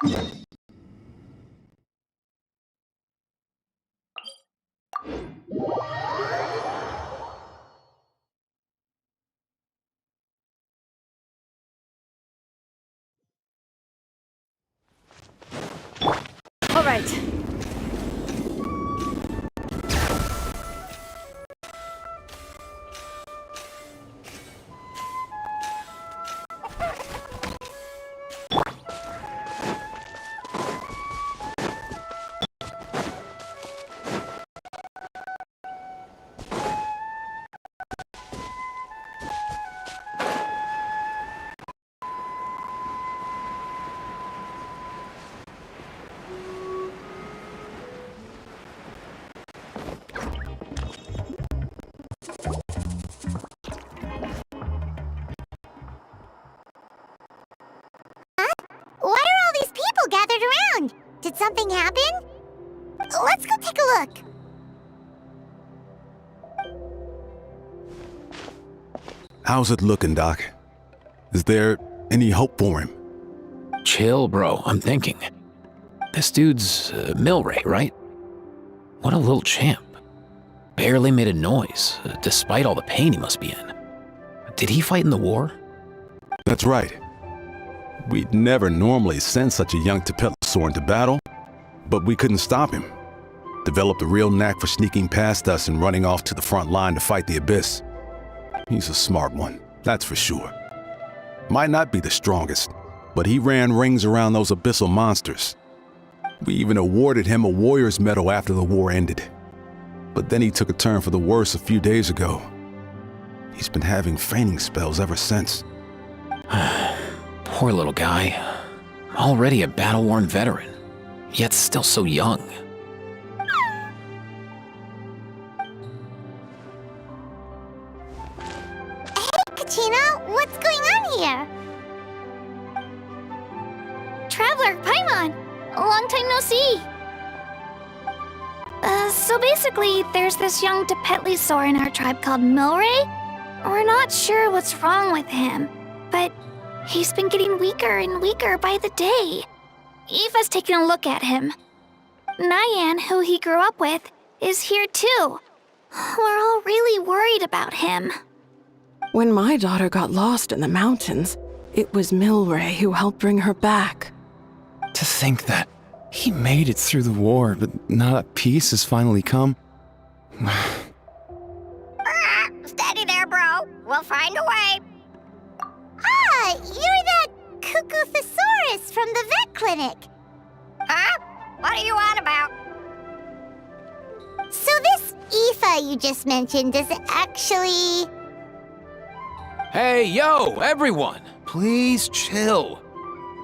All right. Why are all these people gathered around? Did something happen? Let's go take a look. How's it looking, Doc? Is there any hope for him? Chill, bro. I'm thinking. This dude's Milray, right? What a little champ. Barely made a noise, despite all the pain he must be in. Did he fight in the war? That's right. We'd never normally send such a young Tapetlosaur into battle, but we couldn't stop him. Developed a real knack for sneaking past us and running off to the front line to fight the Abyss. He's a smart one, that's for sure. Might not be the strongest, but he ran rings around those abyssal monsters. We even awarded him a Warrior's Medal after the war ended. But then he took a turn for the worse a few days ago. He's been having fainting spells ever since. Poor little guy. Already a battle-worn veteran, yet still so young. Hey, Kachina, what's going on here? Traveler, Paimon, long time no see. So basically, there's this young Tapetlosaur in our tribe called Milray. We're not sure what's wrong with him, but he's been getting weaker and weaker by the day. Eva's taking a look at him. Nyan, who he grew up with, is here too. We're all really worried about him. When my daughter got lost in the mountains, it was Milray who helped bring her back. To think that he made it through the war, but now that peace has finally come. Steady there, bro. We'll find a way. Ah, you're that Cuckoo-thesaurus from the vet clinic. Huh? What are you on about? So this Aoife you just mentioned is actually... Hey, yo, everyone! Please chill.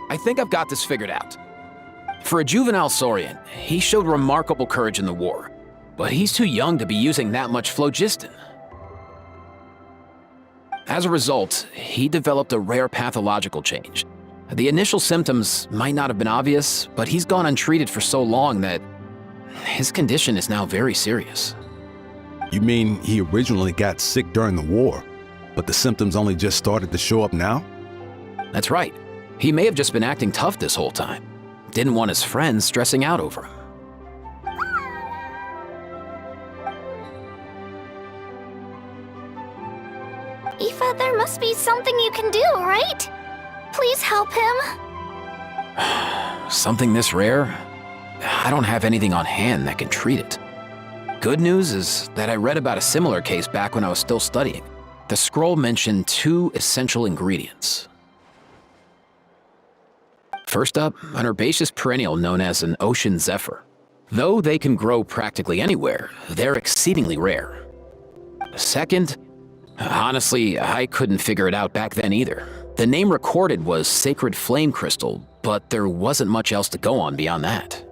I think I've got this figured out. For a juvenile saurian, he showed remarkable courage in the war, but he's too young to be using that much phlogiston. As a result, he developed a rare pathological change. The initial symptoms might not have been obvious, but he's gone untreated for so long that his condition is now very serious. You mean he originally got sick during the war, but the symptoms only just started to show up now? That's right. He may have just been acting tough this whole time. Didn't want his friends stressing out over him. Aoife, there must be something you can do, right? Please help him. Something this rare? I don't have anything on hand that can treat it. Good news is that I read about a similar case back when I was still studying. The scroll mentioned 2 essential ingredients. First up, an herbaceous perennial known as an ocean zephyr. Though they can grow practically anywhere, they're exceedingly rare. Second, honestly, I couldn't figure it out back then either. The name recorded was Sacred Flame Crystal, but there wasn't much else to go on beyond that.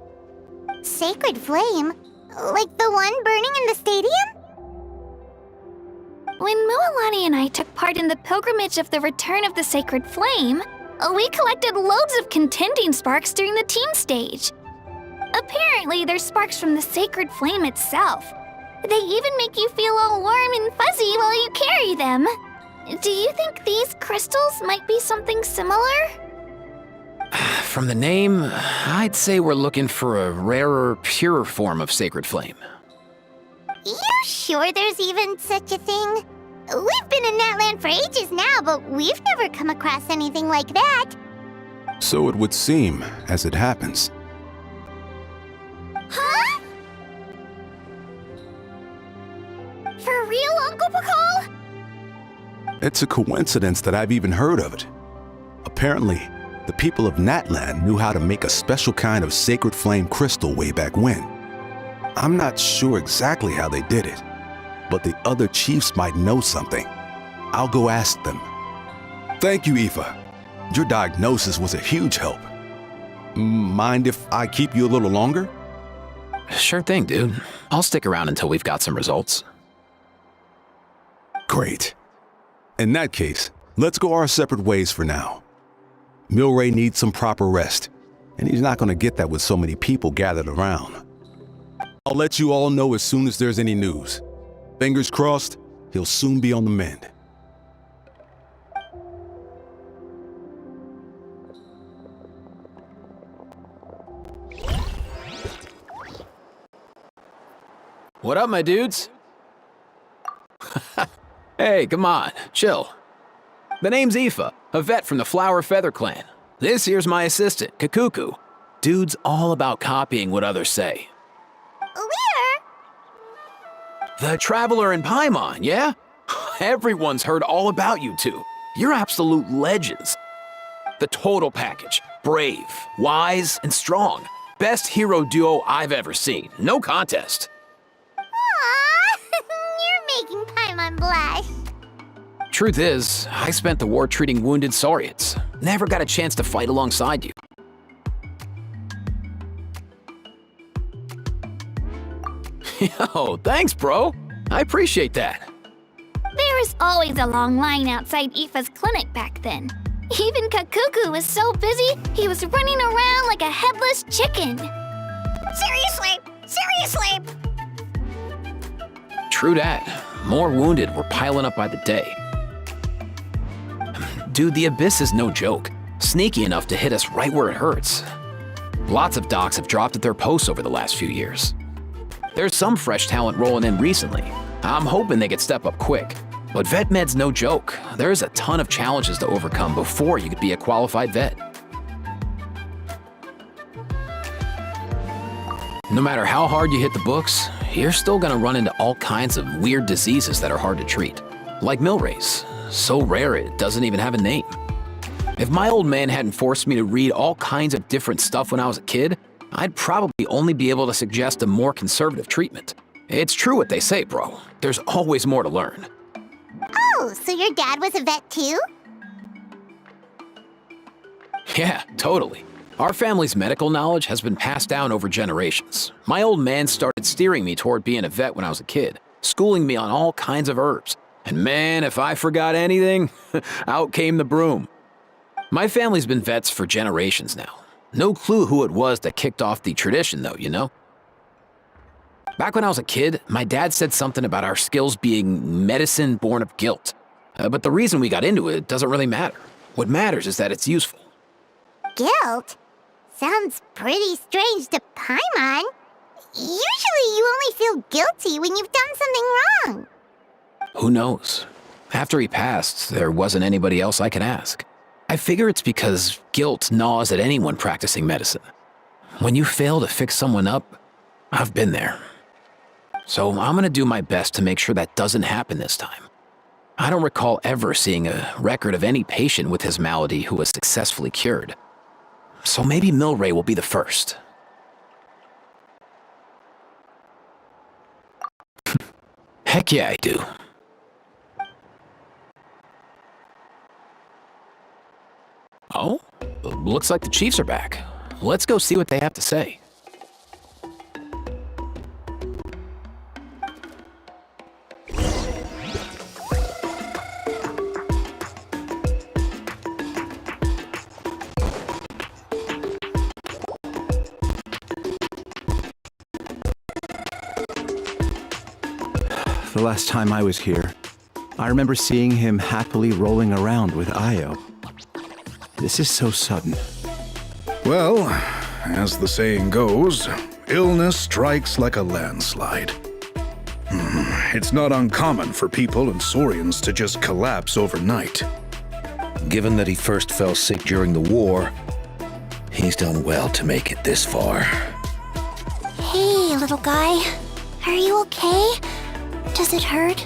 Sacred Flame? Like the one burning in the stadium? When Mualani and I took part in the pilgrimage of the Return of the Sacred Flame, we collected loads of contending sparks during the team stage. Apparently, they're sparks from the Sacred Flame itself. They even make you feel all warm and fuzzy while you carry them. Do you think these crystals might be something similar? From the name, I'd say we're looking for a rarer, purer form of sacred flame. You sure there's even such a thing? We've been in that land for ages now, but we've never come across anything like that. So it would seem, as it happens. Huh? For real, Uncle Pakal? It's a coincidence that I've even heard of it. Apparently, the people of Natland knew how to make a special kind of sacred flame crystal way back when. I'm not sure exactly how they did it, but the other chiefs might know something. I'll go ask them. Thank you, Aoife. Your diagnosis was a huge help. Mind if I keep you a little longer? Sure thing, dude. I'll stick around until we've got some results. Great. In that case, let's go our separate ways for now. Milray needs some proper rest, and he's not going to get that with so many people gathered around. I'll let you all know as soon as there's any news. Fingers crossed, he'll soon be on the mend. What up, my dudes? Hey, come on, chill. The name's Aoife, a vet from the Flower Feather clan. This here's my assistant, Kakuku. Dude's all about copying what others say. The Traveler in Paimon, yeah? Everyone's heard all about you two. You're absolute legends. The total package. Brave, wise, and strong. Best hero duo I've ever seen. No contest. Aww, you're making Paimon blush. Truth is, I spent the war treating wounded saurians. Never got a chance to fight alongside you. Yo, thanks, bro. I appreciate that. There was always a long line outside Aoife's clinic back then. Even Kakuku was so busy, he was running around like a headless chicken. Seriously! True that. More wounded were piling up by the day. Dude, the Abyss is no joke. Sneaky enough to hit us right where it hurts. Lots of docs have dropped at their posts over the last few years. There's some fresh talent rolling in recently. I'm hoping they could step up quick. But vet med's no joke. There's a ton of challenges to overcome before you could be a qualified vet. No matter how hard you hit the books, you're still gonna run into all kinds of weird diseases that are hard to treat. Like Milray's, so rare it doesn't even have a name. If my old man hadn't forced me to read all kinds of different stuff when I was a kid, I'd probably only be able to suggest a more conservative treatment. It's true what they say, bro. There's always more to learn. Oh, so your dad was a vet too? Yeah, totally. Our family's medical knowledge has been passed down over generations. My old man started steering me toward being a vet when I was a kid, schooling me on all kinds of herbs. And man, if I forgot anything, out came the broom. My family's been vets for generations now. No clue who it was that kicked off the tradition though, you know? Back when I was a kid, my dad said something about our skills being medicine born of guilt. But the reason we got into it doesn't really matter. What matters is that it's useful. Guilt? Sounds pretty strange to Paimon. Usually you only feel guilty when you've done something wrong. Who knows? After he passed, there wasn't anybody else I could ask. I figure it's because guilt gnaws at anyone practicing medicine. When you fail to fix someone up, I've been there. So I'm gonna do my best to make sure that doesn't happen this time. I don't recall ever seeing a record of any patient with his malady who was successfully cured. So maybe Milray will be the first. Heck yeah, I do. Oh, looks like the Chiefs are back. Let's go see what they have to say. The last time I was here, I remember seeing him happily rolling around with Io. This is so sudden. Well, as the saying goes, illness strikes like a landslide. It's not uncommon for people and saurians to just collapse overnight. Given that he first fell sick during the war, he's done well to make it this far. Hey, little guy. Are you okay? Does it hurt?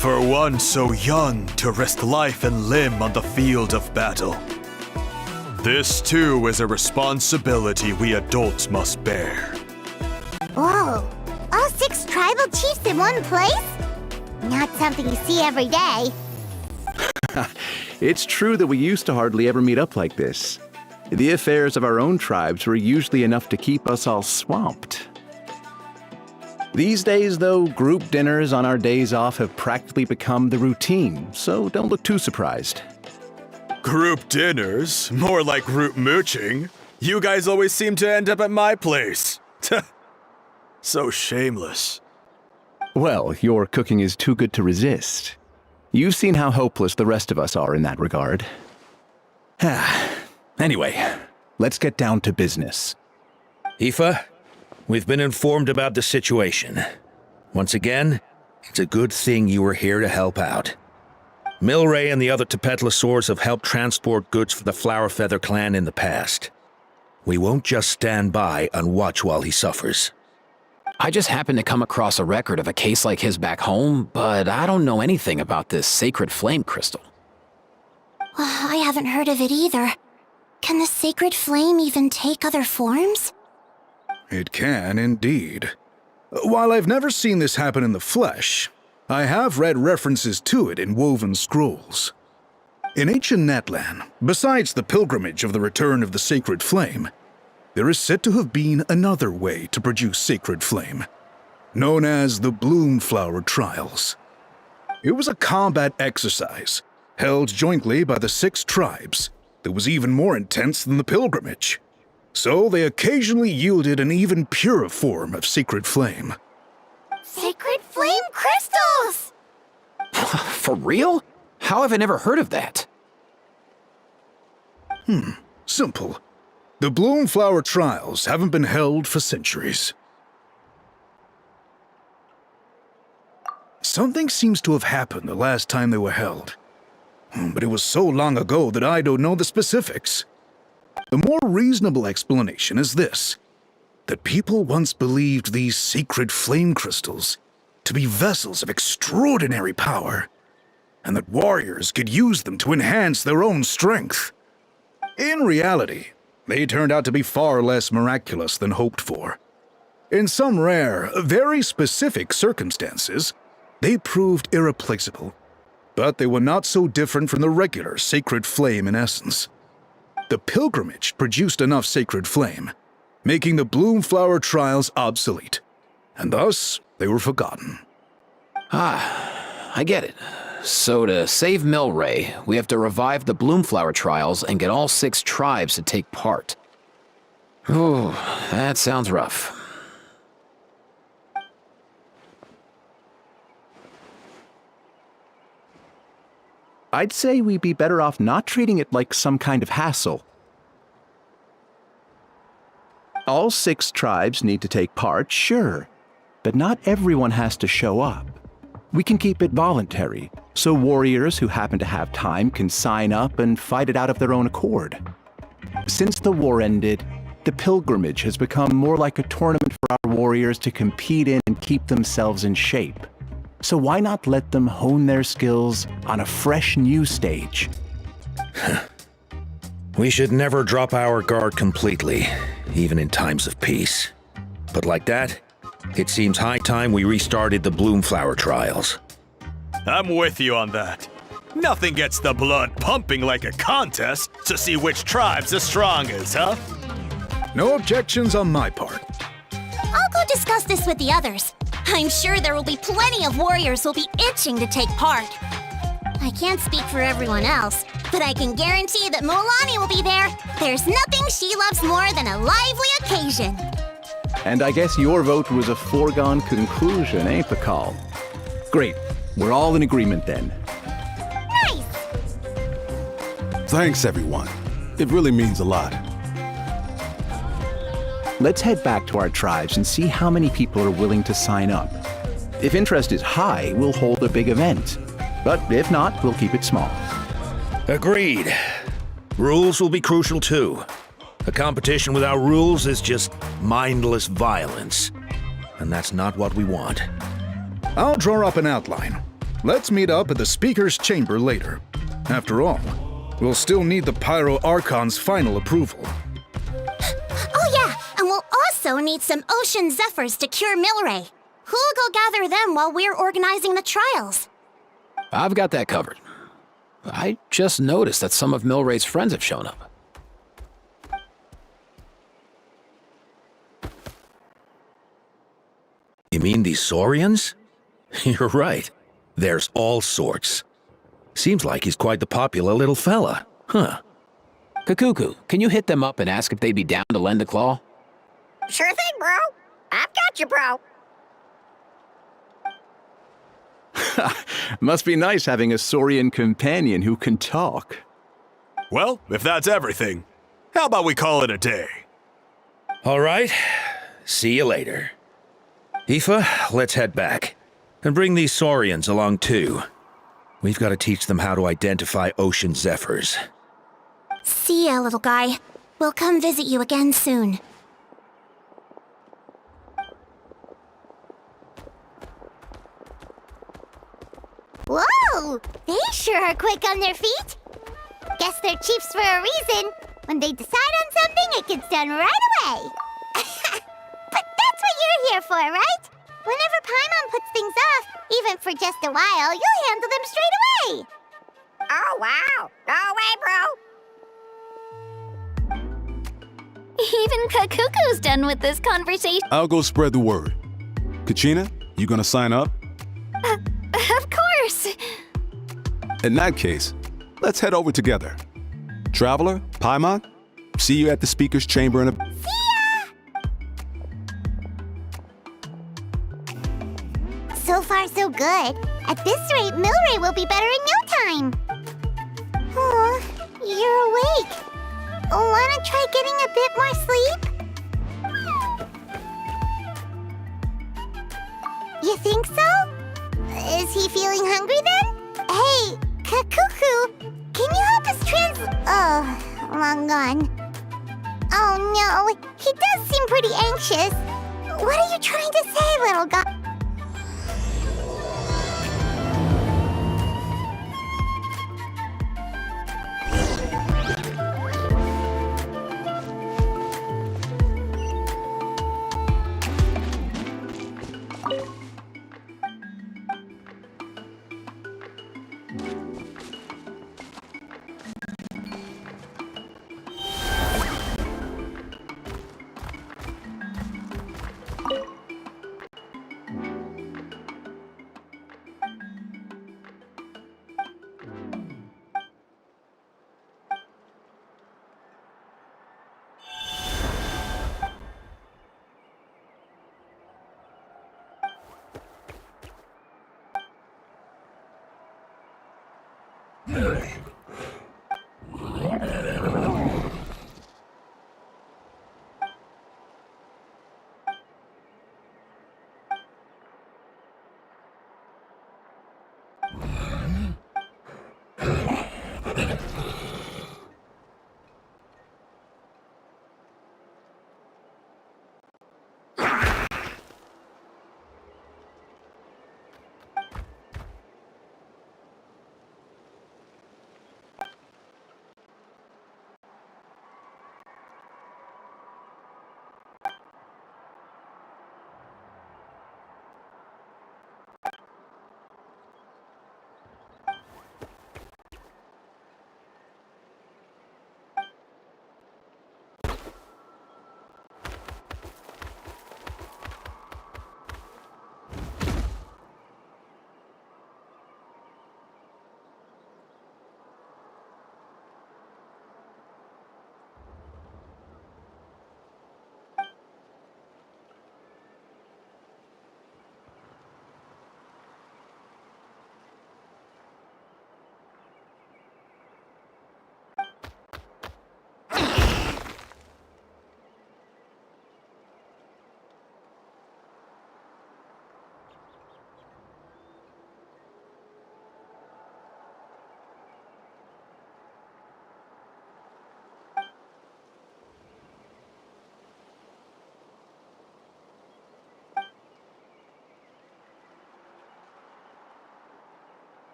For one so young to risk life and limb on the field of battle. This too is a responsibility we adults must bear. Whoa, all 6 tribal chiefs in one place? Not something you see every day. It's true that we used to hardly ever meet up like this. The affairs of our own tribes were usually enough to keep us all swamped. These days, though, group dinners on our days off have practically become the routine, so don't look too surprised. Group dinners? More like group mooching. You guys always seem to end up at my place. So shameless. Well, your cooking is too good to resist. You've seen how hopeless the rest of us are in that regard. Anyway, let's get down to business. Aoife, we've been informed about the situation. Once again, it's a good thing you were here to help out. Milray and the other Tepetlosaurs have helped transport goods for the Flower Feather clan in the past. We won't just stand by and watch while he suffers. I just happened to come across a record of a case like his back home, but I don't know anything about this sacred flame crystal. I haven't heard of it either. Can the sacred flame even take other forms? It can indeed. While I've never seen this happen in the flesh, I have read references to it in woven scrolls. In ancient Natlan, besides the pilgrimage of the return of the sacred flame, there is said to have been another way to produce sacred flame, known as the Bloomflower Trials. It was a combat exercise, held jointly by the 6 tribes, that was even more intense than the pilgrimage. So they occasionally yielded an even purer form of sacred flame. Sacred flame crystals! For real? How have I never heard of that? Simple. The Bloomflower Trials haven't been held for centuries. Something seems to have happened the last time they were held. But it was so long ago that I don't know the specifics. The more reasonable explanation is this: that people once believed these sacred flame crystals to be vessels of extraordinary power, and that warriors could use them to enhance their own strength. In reality, they turned out to be far less miraculous than hoped for. In some rare, very specific circumstances, they proved irreplaceable, but they were not so different from the regular sacred flame in essence. The pilgrimage produced enough sacred flame, making the Bloomflower Trials obsolete, and thus they were forgotten. I get it. So to save Milray, we have to revive the Bloomflower Trials and get all 6 tribes to take part. Ooh, that sounds rough. I'd say we'd be better off not treating it like some kind of hassle. All 6 tribes need to take part, sure, but not everyone has to show up. We can keep it voluntary, so warriors who happen to have time can sign up and fight it out of their own accord. Since the war ended, the pilgrimage has become more like a tournament for our warriors to compete in and keep themselves in shape. So why not let them hone their skills on a fresh new stage? We should never drop our guard completely, even in times of peace. But like that, it seems high time we restarted the Bloomflower Trials. I'm with you on that. Nothing gets the blood pumping like a contest to see which tribe's the strongest, huh? No objections on my part. I'll go discuss this with the others. I'm sure there will be plenty of warriors who'll be itching to take part. I can't speak for everyone else, but I can guarantee that Molani will be there. There's nothing she loves more than a lively occasion. And I guess your vote was a foregone conclusion, eh, Pakal? Great. We're all in agreement then. Nice! Thanks, everyone. It really means a lot. Let's head back to our tribes and see how many people are willing to sign up. If interest is high, we'll hold a big event. But if not, we'll keep it small. Agreed. Rules will be crucial too. A competition without rules is just mindless violence. And that's not what we want. I'll draw up an outline. Let's meet up at the Speaker's Chamber later. After all, we'll still need the Pyro Archon's final approval. Oh yeah, and we'll also need some Ocean Zephyrs to cure Milray. Who'll go gather them while we're organizing the trials? I've got that covered. I just noticed that some of Milray's friends have shown up. You mean these saurians? You're right. There's all sorts. Seems like he's quite the popular little fella. Huh. Kakuku, can you hit them up and ask if they'd be down to lend a claw? Sure thing, bro. I've got you, bro. Must be nice having a saurian companion who can talk. Well, if that's everything, how about we call it a day? All right. See you later. Aoife, let's head back. And bring these saurians along too. We've got to teach them how to identify ocean zephyrs. See ya, little guy. We'll come visit you again soon. Whoa! They sure are quick on their feet. Guess they're chiefs for a reason. When they decide on something, it gets done right away. But that's what you're here for, right? Whenever Paimon puts things off, even for just a while, you'll handle them straight away. Oh, wow. Go away, bro. Even Kakuku's done with this conversation. I'll go spread the word. Kachina, you gonna sign up? Of course. In that case, let's head over together. Traveler, Paimon, see you at the Speaker's Chamber in a... See ya! So far, so good. At this rate, Milray will be better in no time. Oh, you're awake. Wanna try getting a bit more sleep? You think so? Is he feeling hungry then? Hey, Kakuku, can you help us Oh, long gone. Oh no, he does seem pretty anxious. What are you trying to say, little guy?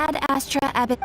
Ad Astra Abbot.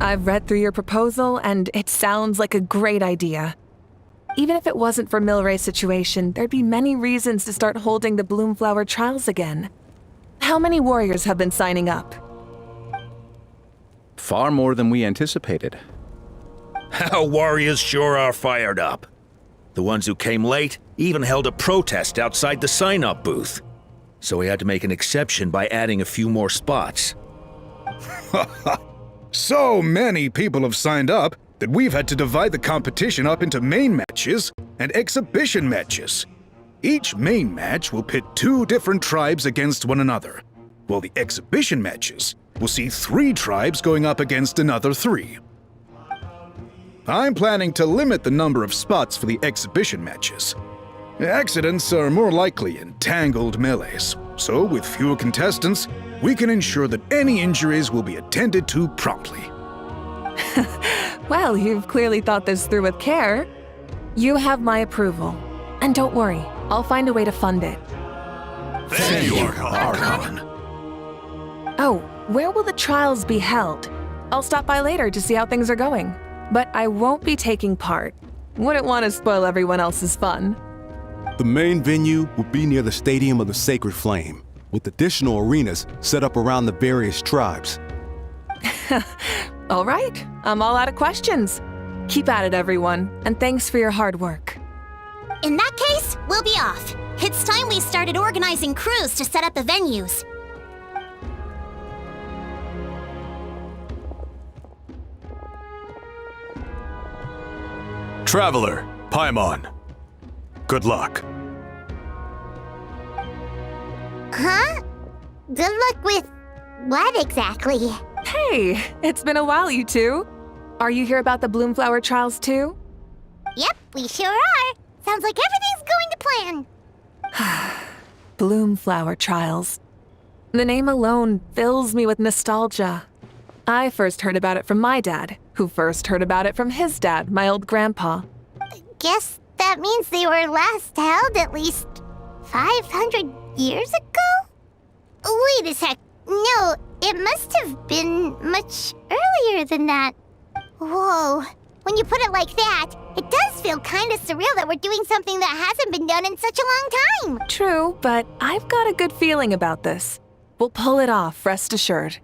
I've read through your proposal, and it sounds like a great idea. Even if it wasn't for Milray's situation, there'd be many reasons to start holding the Bloomflower trials again. How many warriors have been signing up? Far more than we anticipated. Our warriors sure are fired up. The ones who came late even held a protest outside the sign-up booth. So we had to make an exception by adding a few more spots. So many people have signed up that we've had to divide the competition up into main matches and exhibition matches. Each main match will pit 2 different tribes against one another, while the exhibition matches will see 3 tribes going up against another 3. I'm planning to limit the number of spots for the exhibition matches. Accidents are more likely in tangled melees, so with fewer contestants, we can ensure that any injuries will be attended to promptly. Well, you've clearly thought this through with care. You have my approval. And don't worry, I'll find a way to fund it. Thank you, Archon. Oh, where will the trials be held? I'll stop by later to see how things are going. But I won't be taking part. Wouldn't want to spoil everyone else's fun. The main venue will be near the Stadium of the Sacred Flame, with additional arenas set up around the various tribes. All right, I'm all out of questions. Keep at it, everyone, and thanks for your hard work. In that case, we'll be off. It's time we started organizing crews to set up the venues. Traveler, Paimon. Good luck. Huh? Good luck with what exactly? Hey, it's been a while, you two. Are you here about the Bloomflower trials too? Yep, we sure are. Sounds like everything's going to plan. Bloomflower trials. The name alone fills me with nostalgia. I first heard about it from my dad, who first heard about it from his dad, my old grandpa. Guess that means they were last held at least 500 years ago? Wait a sec. No, it must have been much earlier than that. Whoa. When you put it like that, it does feel kind of surreal that we're doing something that hasn't been done in such a long time. True, but I've got a good feeling about this. We'll pull it off, rest assured.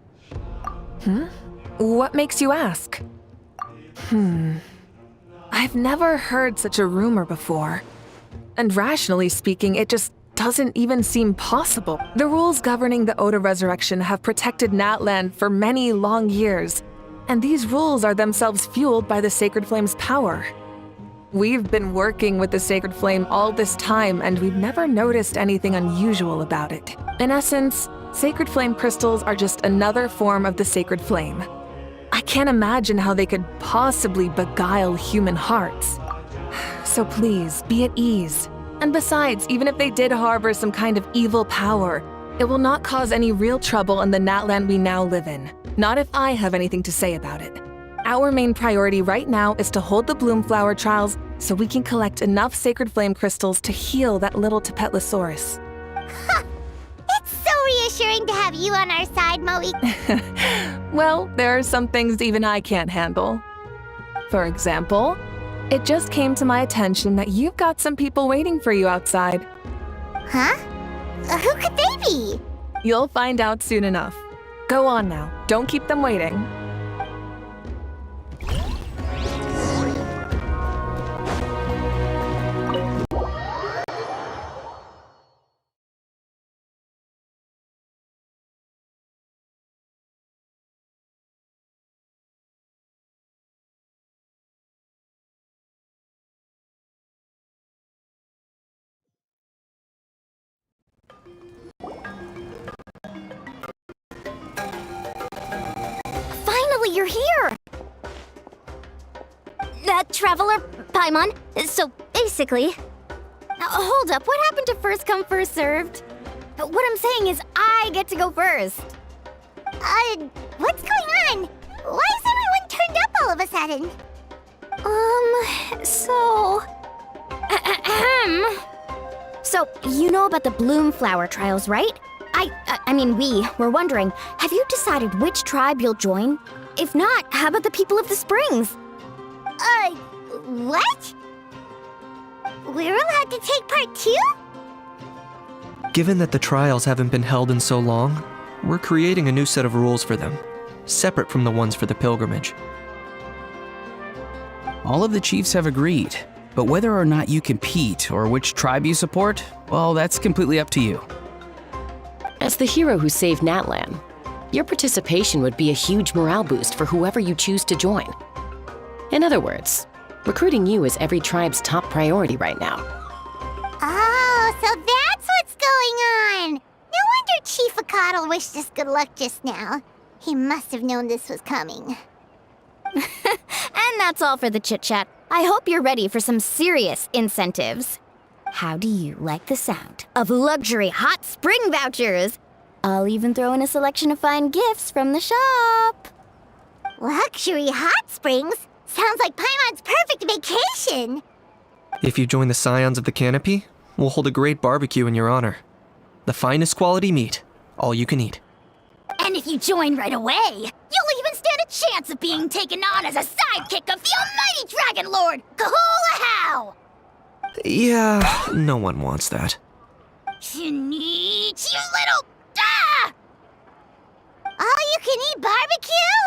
What makes you ask? I've never heard such a rumor before. And rationally speaking, it just doesn't even seem possible. The rules governing the Oda resurrection have protected Natland for many long years, and these rules are themselves fueled by the Sacred Flame's power. We've been working with the Sacred Flame all this time, and we've never noticed anything unusual about it. In essence, Sacred Flame crystals are just another form of the Sacred Flame. I can't imagine how they could possibly beguile human hearts. So please, be at ease. And besides, even if they did harbor some kind of evil power, it will not cause any real trouble in the Natland we now live in. Not if I have anything to say about it. Our main priority right now is to hold the Bloomflower trials so we can collect enough Sacred Flame crystals to heal that little Tapetlosaurus. It's so reassuring to have you on our side, Moe. Well, there are some things even I can't handle. For example, it just came to my attention that you've got some people waiting for you outside. Huh? Who could they be? You'll find out soon enough. Go on now, don't keep them waiting. You're here! Traveler Paimon, so basically... hold up, what happened to first come, first served? What I'm saying is I get to go first. What's going on? Why is everyone turned up all of a sudden? So, you know about the Bloomflower trials, right? I mean, we were wondering, have you decided which tribe you'll join? If not, how about the people of the Springs? What? We're allowed to take part too? Given that the trials haven't been held in so long, we're creating a new set of rules for them, separate from the ones for the pilgrimage. All of the chiefs have agreed, but whether or not you compete or which tribe you support, well, that's completely up to you. As the hero who saved Natlan, your participation would be a huge morale boost for whoever you choose to join. In other words, recruiting you is every tribe's top priority right now. Oh, so that's what's going on! No wonder Chief Akatl wished us good luck just now. He must have known this was coming. And that's all for the chit-chat. I hope you're ready for some serious incentives. How do you like the sound of luxury hot spring vouchers? I'll even throw in a selection of fine gifts from the shop. Luxury hot springs? Sounds like Paimon's perfect vacation! If you join the Scions of the Canopy, we'll hold a great barbecue in your honor. The finest quality meat, all you can eat. And if you join right away, you'll even stand a chance of being taken on as a sidekick of the almighty Dragon Lord, Kahula-How! Yeah, no one wants that. You little... All-you-can-eat barbecue?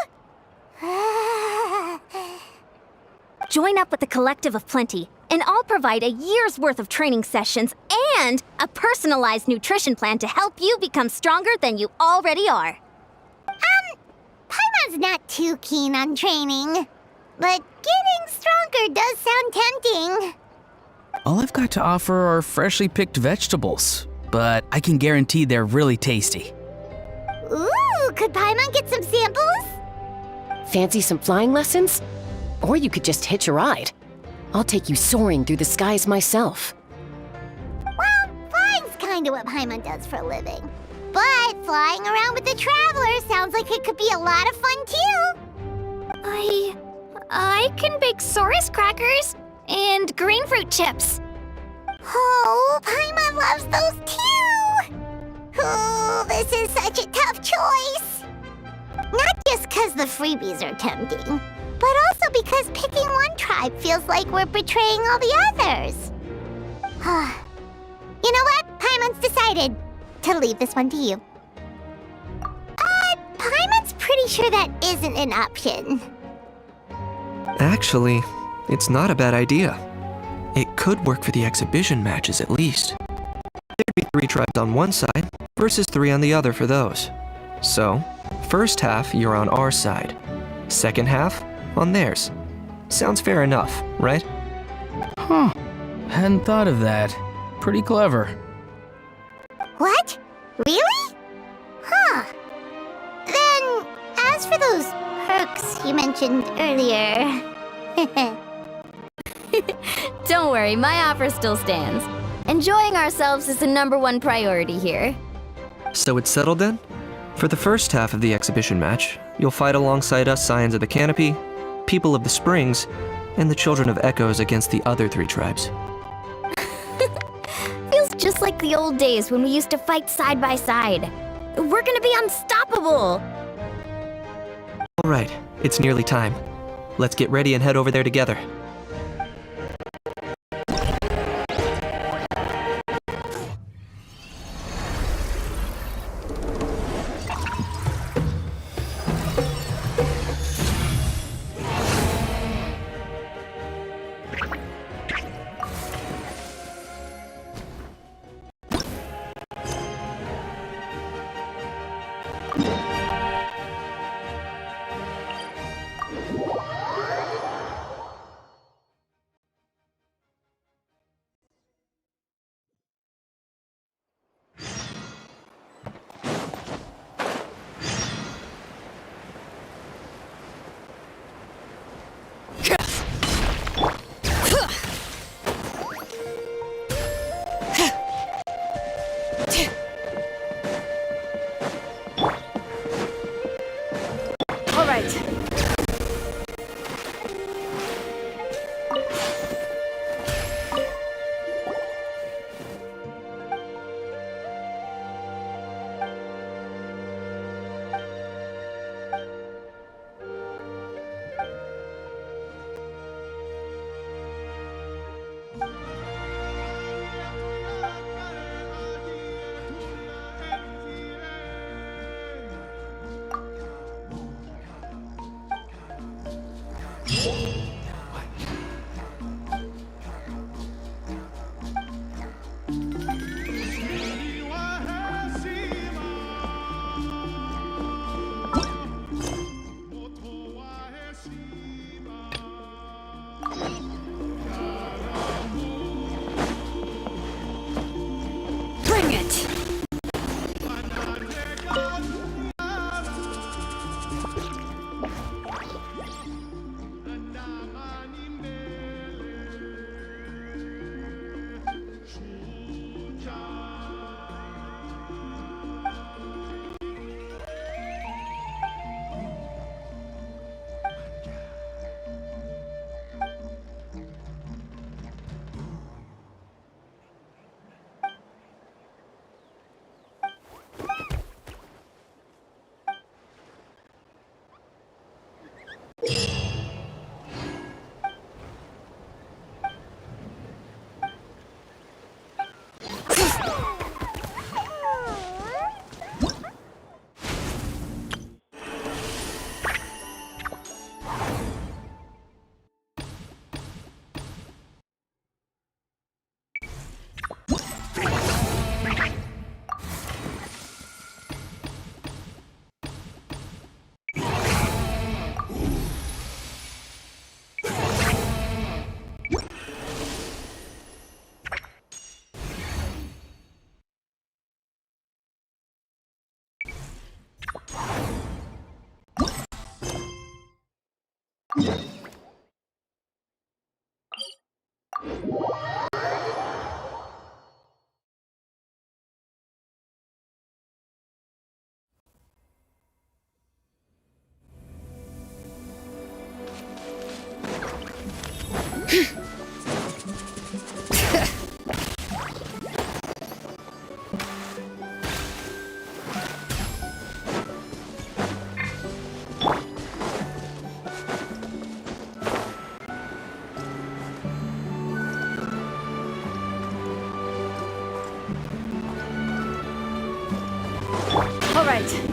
Join up with the Collective of Plenty, and I'll provide a year's worth of training sessions and a personalized nutrition plan to help you become stronger than you already are. Paimon's not too keen on training, but getting stronger does sound tempting. All I've got to offer are freshly picked vegetables, but I can guarantee they're really tasty. Ooh, could Paimon get some samples? Fancy some flying lessons? Or you could just hitch a ride. I'll take you soaring through the skies myself. Well, flying's kinda what Paimon does for a living. But flying around with the Traveler sounds like it could be a lot of fun too. I can bake Saurus crackers and green fruit chips. Oh, Paimon loves those too! Oh, this is such a tough choice. Not just because the freebies are tempting, but also because picking one tribe feels like we're betraying all the others. You know what? Paimon's decided to leave this one to you. Paimon's pretty sure that isn't an option. Actually, it's not a bad idea. It could work for the exhibition matches at least. There'd be 3 tribes on one side versus 3 on the other for those. So, first half you're on our side, second half on theirs. Sounds fair enough, right? Huh. Hadn't thought of that. Pretty clever. What? Really? Huh. Then, as for those perks you mentioned earlier... Don't worry, my offer still stands. Enjoying ourselves is the #1 priority here. So it's settled then? For the first half of the exhibition match, you'll fight alongside us Scions of the Canopy, People of the Springs, and the Children of Echoes against the other 3 tribes. Feels just like the old days when we used to fight side by side. We're gonna be unstoppable! Alright, it's nearly time. Let's get ready and head over there together. All right.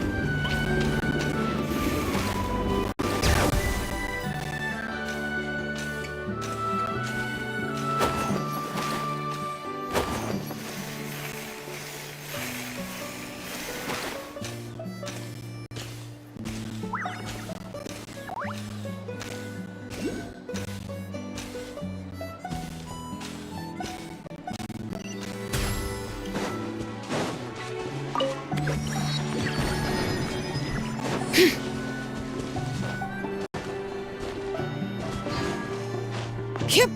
Yep.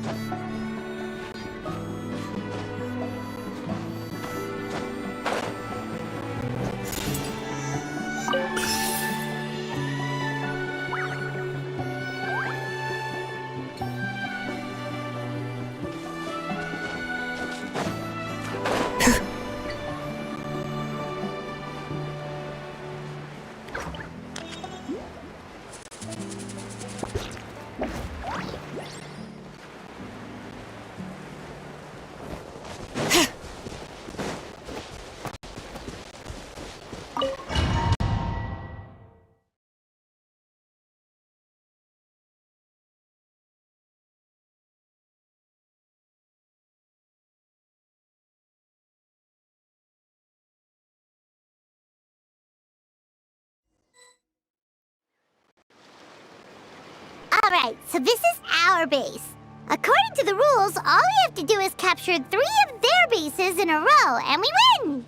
Alright, so this is our base. According to the rules, all we have to do is capture 3 of their bases in a row, and we win!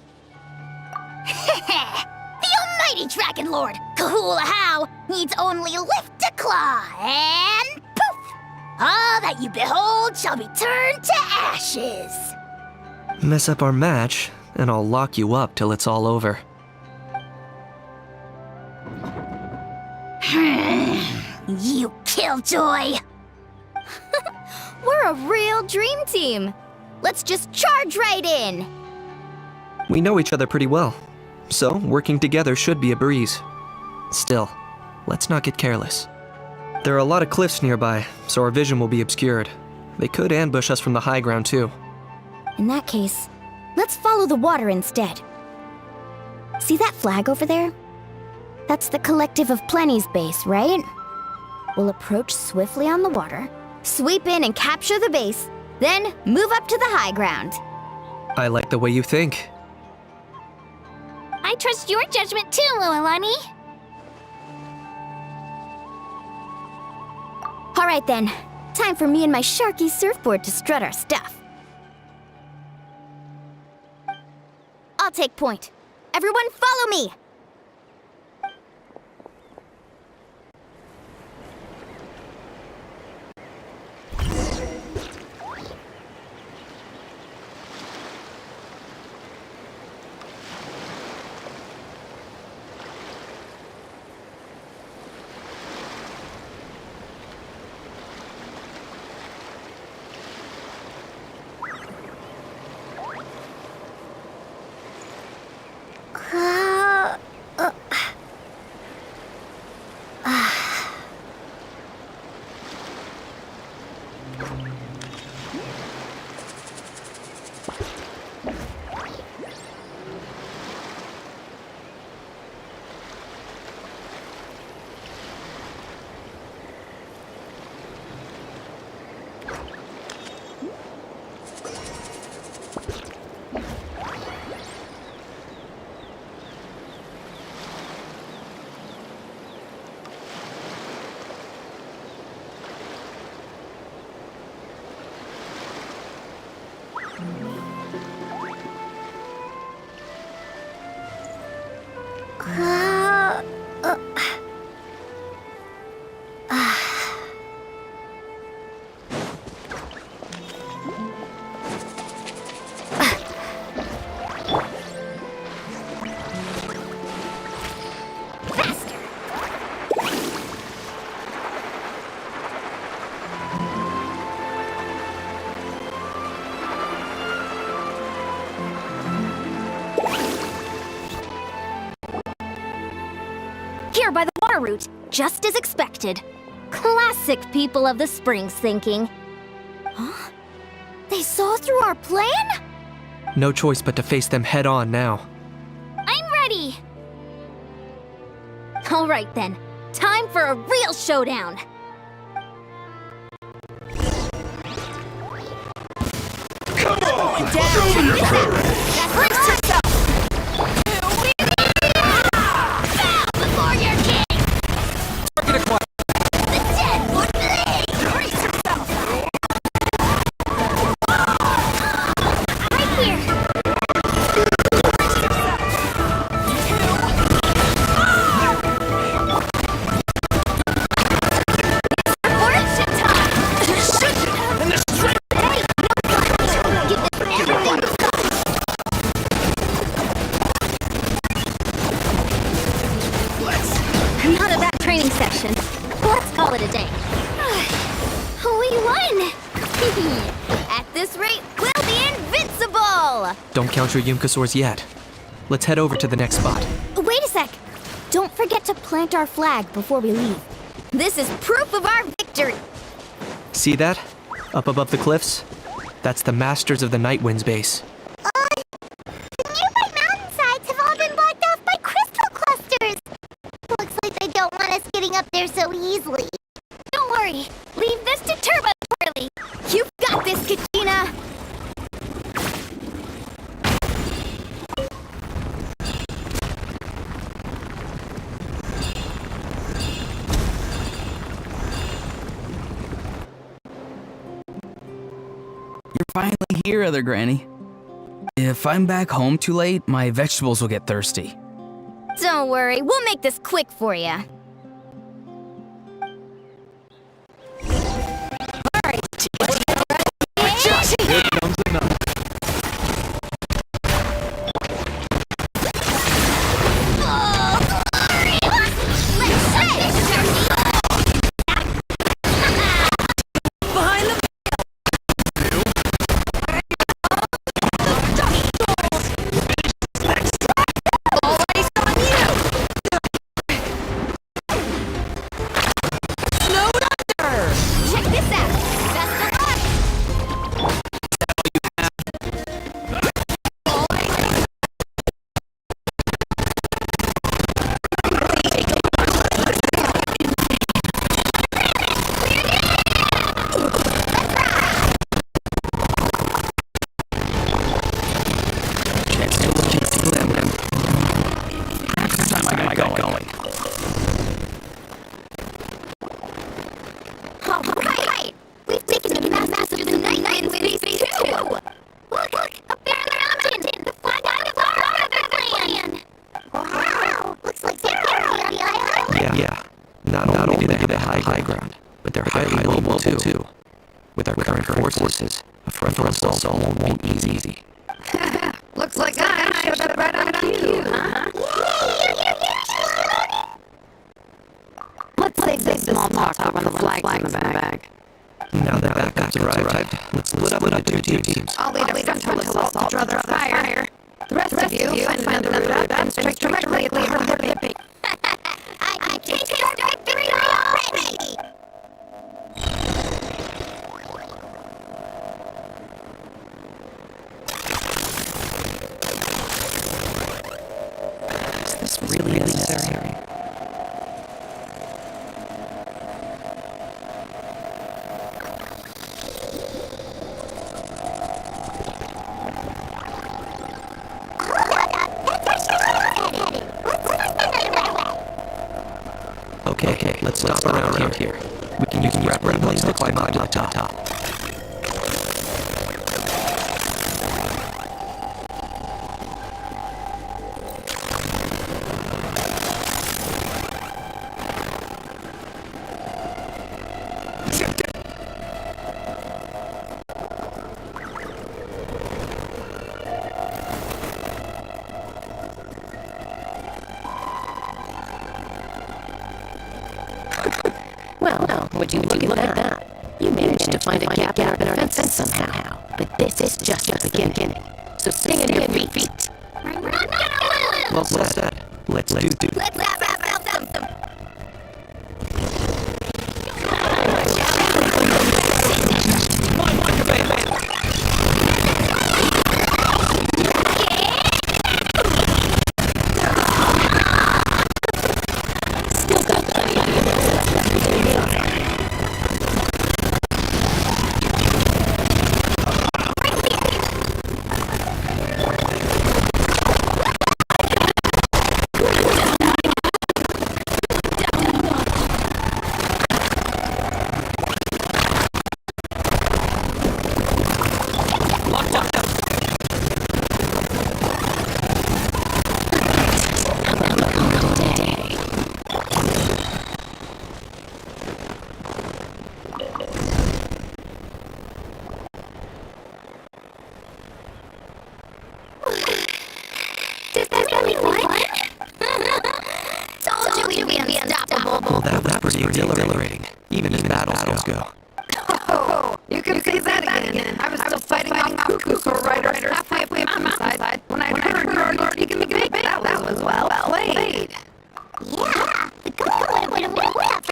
The almighty Dragon Lord, Kahula How, needs only lift a claw, and poof! All that you behold shall be turned to ashes. Mess up our match, and I'll lock you up till it's all over. You killjoy! We're a real dream team. Let's just charge right in. We know each other pretty well, so working together should be a breeze. Still, let's not get careless. There are a lot of cliffs nearby, so our vision will be obscured. They could ambush us from the high ground too. In that case, let's follow the water instead. See that flag over there? That's the Collective of Plenty's base, right? We'll approach swiftly on the water, sweep in and capture the base, then move up to the high ground. I like the way you think. I trust your judgment too, Lualani. All right then, time for me and my Sharky surfboard to strut our stuff. I'll take point. Everyone follow me! Here by the water route, just as expected. Classic people of the Springs thinking. Huh? They saw through our plan? No choice but to face them head on now. I'm ready! Alright then, time for a real showdown! Come on! Show me your courage! Brace yourself! Bow before your king! Target acquired. The dead would bleed! Brace yourself! Right here! Brace yourself! Action time! And the strength! Hey! Give this everything you've got! I'm out of that training session. Let's call it a day. We won! At this rate, we'll be invincible! Don't count your Yumkasaurs yet. Let's head over to the next spot. Wait a sec! Don't forget to plant our flag before we leave. This is proof of our victory! See that? Up above the cliffs? That's the Masters of the Night Wind's base. The nearby mountainsides have all been blocked off by crystal clusters. Looks like they don't want us getting up there so easily. Don't worry, leave this to Turbo Twirly. You've got this, Katina! You're finally here, Other Granny. If I'm back home too late, my vegetables will get thirsty. Don't worry, we'll make this quick for you. Here comes another. Behind the always on you! Snowed under! Check this out! Best of luck! Alright! We've taken the Master of the Night Wind's base too! Look! Up there in the mountain! The flag of our other clan! Wow! Looks like they're on the island. Yeah. Not only do they have a high ground, but they're highly mobile too. With our current forces, a frontal assault won't be easy. Looks like I should have bet on you, huh? Let's save this small talk over the flag in the bag. Now that backup's arrived, let's split up into two teams. I'll lead a frontal assault to draw their fire. The rest of you find another route and strike directly at the hippie. I take this victory already! Is this really necessary? Okay, let's stop around here. We can use grappling hooks to climb up to the top. Well, would you look at that? You managed to find a gap in our defense somehow. But this is just the beginning. So stay on your feet. We're not gonna lose! Well said. Let's do. Let's have some Well, that was pretty exhilarating, even as battles go. Oh, you can say that again. I was still fighting on cuckoo riders halfway up the mountainside when I heard you already taking the bait. That was well played. Yeah, the goat would have been way up.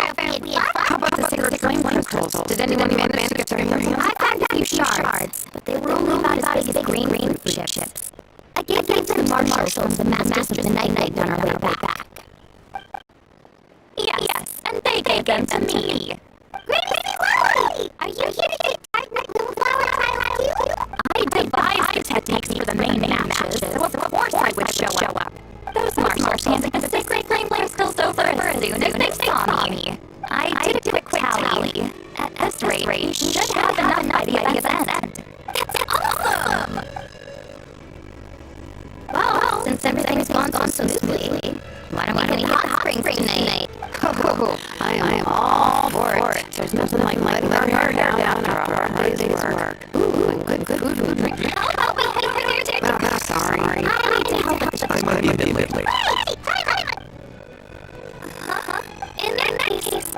How about the sacred flame crystals? Did anyone manage to get their hands on them? I found a few shards, but they were only about as big as green fruit chips. I gave them to Marshall from the Masters of the Night on our way back. Yes, and they gave them to me. Are you here to get Moonflower Trials too? I devised the techniques for the main matches, so of course I would show up. Those marshals handed the sacred flame crystals over as soon as they saw me. I did a quick tally. At this rate, we should have enough by the event's end. That's awesome! Well, since everything's gone so smoothly, why don't we get hot springs tonight? Oh, I am all for it. There's nothing like letting our hair down after our hard day's work. Ooh, and good food to drink. How about we head over there to... Oh, sorry. I need to help with the I might be a bit late. Time. In that case,